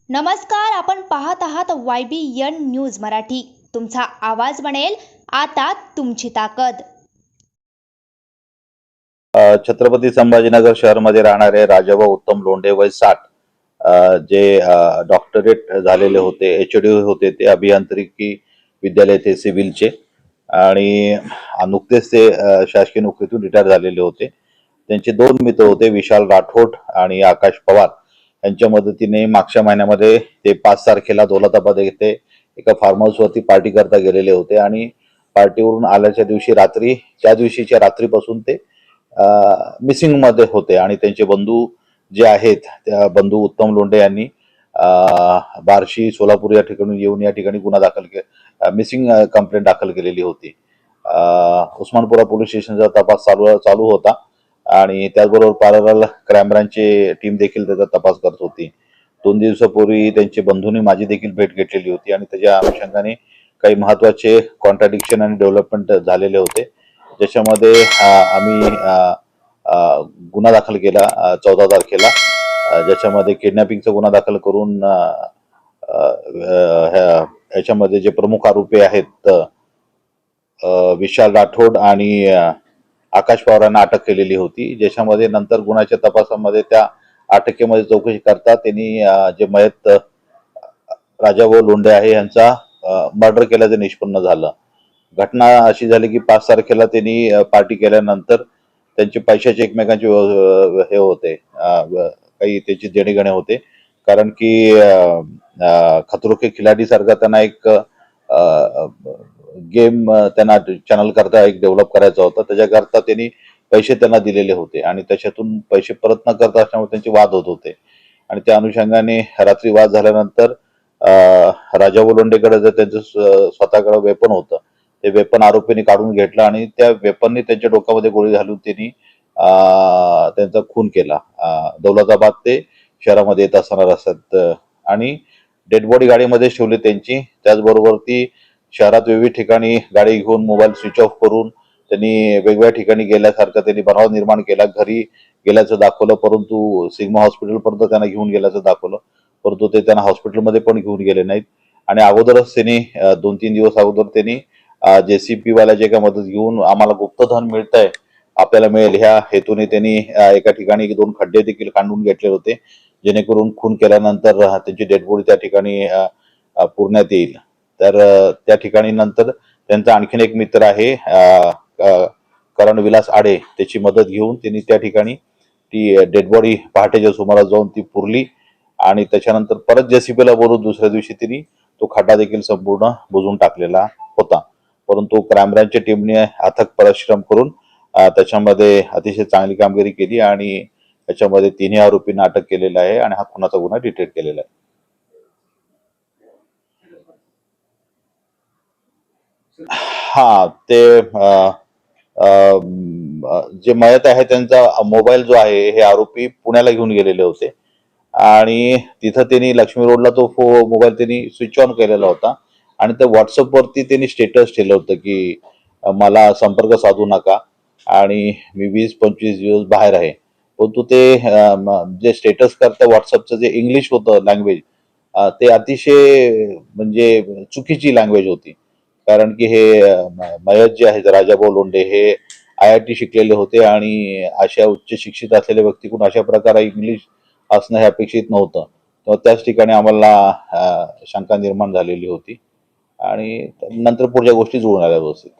नमस्कार, आपण पाहत आहात YBN न्यूज मराठी. तुमचा आवाज बनेल आता तुमची ताकद. छत्रपती संभाजीनगर शहरामध्ये राहणारे राजाभाऊ उत्तम लोंढे वय 60 जे डॉक्टरेट झालेले होते, HD होते, ते अभियांत्रिकी विद्यालय ते सिव्हिलचे आणि नुकतेच ते शासकीय नोकरीतून रिटायर झालेले होते. त्यांचे दोन मित्र होते, विशाल राठोड आणि आकाश पवार. यांच्या मदतीने मागच्या महिन्यामध्ये ते 5 तारखेला दौलताबाद येथे एका फार्म हाऊसवरती पार्टी करता गेलेले होते आणि पार्टीवरून आल्याच्या दिवशी रात्री, त्या दिवशीच्या रात्रीपासून ते मिसिंग मध्ये होते आणि त्यांचे बंधू जे आहेत, त्या बंधू उत्तम लोंढे यांनी बार्शी, सोलापूर या ठिकाणी येऊन या ठिकाणी गुन्हा दाखल मिसिंग कंप्लेंट दाखल केलेली होती. उस्मानपुरा पोलीस स्टेशनचा तपास चालू होता आणि त्याचबरोबर पॅरलल क्राईम ब्रांचची टीम देखील त्याचा तपास करत होती. 2 दिवसापूर्वी त्यांचे बंधूंनी माझी देखील भेट घेतलेली होती आणि त्याच्या अनुषंगाने काही महत्वाचे कॉन्ट्राडिक्शन आणि डेव्हलपमेंट झालेले होते, ज्याच्यामध्ये आम्ही गुन्हा दाखल केला 14 तारखेला, ज्याच्यामध्ये किडनॅपिंगचा गुन्हा दाखल करून याच्यामध्ये जे प्रमुख आरोपी आहेत विशाल राठोड आणि आकाश पवारांना अटक केलेली होती. ज्याच्यामध्ये नंतर गुन्ह्याच्या तपासामध्ये त्या अटकेमध्ये चौकशी करता त्यांनी जे मयत राजाभाऊ लोंढे आहे यांचा मर्डर केल्याचं निष्पन्न झालं. घटना अशी झाली की 5 तारखेला त्यांनी पार्टी केल्यानंतर त्यांचे पैशाचे एकमेकांचे हे होते, काही त्याची देणेघेणे होते, कारण की खतरो के खिलाडी सारखा त्यांना एक गेम त्यांना चॅनल करता एक डेव्हलप करायचा होता. त्याच्याकरता त्यांनी पैसे त्यांना दिलेले होते आणि त्याच्यातून पैसे परत न करता असल्यामुळे त्यांचे वाद होत होते आणि त्या अनुषंगाने रात्री वाद झाल्यानंतर राजाभाऊ लोंढेकडे जर त्यांचं स्वतःकडे वेपन होतं, ते वेपन आरोपींनी काढून घेतलं आणि त्या वेपननी त्यांच्या डोक्यामध्ये गोळी घालून त्यांनी त्यांचा खून केला. दौलताबाद ते शहरामध्ये येत असताना रस्त्यात आणि डेड बॉडी गाडीमध्ये ठेवली त्यांची. त्याचबरोबर ती शहरात विविध ठिकाणी गाडी घेऊन मोबाईल स्विच ऑफ करून त्यांनी वेगवेगळ्या ठिकाणी गेल्यासारखं त्यांनी बनाव निर्माण केला. घरी गेल्याचं दाखवलं, परंतु सिग्मा हॉस्पिटलपर्यंत त्यांना घेऊन गेल्याचं दाखवलं, परंतु ते त्यांना हॉस्पिटलमध्ये पण घेऊन गेले नाहीत आणि अगोदरच त्यांनी 2-3 दिवस अगोदर त्यांनी JCP वाल्याची एका मदत घेऊन आम्हाला गुप्तधन मिळतंय, आपल्याला मिळेल ह्या हेतूने त्यांनी एका ठिकाणी 2 खड्डे देखील खणून घेतले होते, जेणेकरून खून केल्यानंतर त्यांची डेड बॉडी त्या ठिकाणी पुरण्यात येईल. तर त्या ठिकाणी नंतर त्यांचा आणखीन एक मित्र आहे करण विलास आडे, त्याची मदत घेऊन त्यांनी त्या ठिकाणी ती डेड बॉडी पहाटेच्या सुमारास जाऊन ती पुरली आणि त्याच्यानंतर परत JCP ला बोलून दुसऱ्या दिवशी त्यांनी तो खड्डा देखील संपूर्ण बुजवून टाकलेला होता. परंतु क्राईम ब्रांचच्या टीमने अथक परिश्रम करून त्याच्यामध्ये अतिशय चांगली कामगिरी केली आणि त्याच्यामध्ये 3 आरोपींना अटक केलेला आहे आणि हा खुनाचा गुन्हा डिटेक्ट केलेला आहे. हा, ते जे मयत आहे त्यांचा मोबाईल जो आहे, हे आरोपी पुण्याला घेऊन गेलेले होते आणि तिथं त्यांनी लक्ष्मी रोडला तो मोबाईल त्यांनी स्विच ऑन केलेला होता आणि त्या व्हॉट्सअपवरती त्यांनी स्टेटस ठेवलं होतं की मला संपर्क साधू नका आणि मी 20-25 दिवस बाहेर आहे. परंतु ते जे स्टेटस करता व्हॉट्सअपचं जे इंग्लिश होतं लँग्वेज, ते अतिशय म्हणजे चुकीची लँग्वेज होती, कारण की हे मयत जे आहेत राजाभाऊ लोंढे हे IIT शिकलेले होते आणि अशा उच्च शिक्षित असलेल्या व्यक्तीकडून अशा प्रकारे इंग्लिश असणं हे अपेक्षित नव्हतं. तर त्याच ठिकाणी आम्हाला शंका निर्माण झालेली होती आणि नंतर पुढच्या गोष्टी जुळून आल्या व्यवस्थित.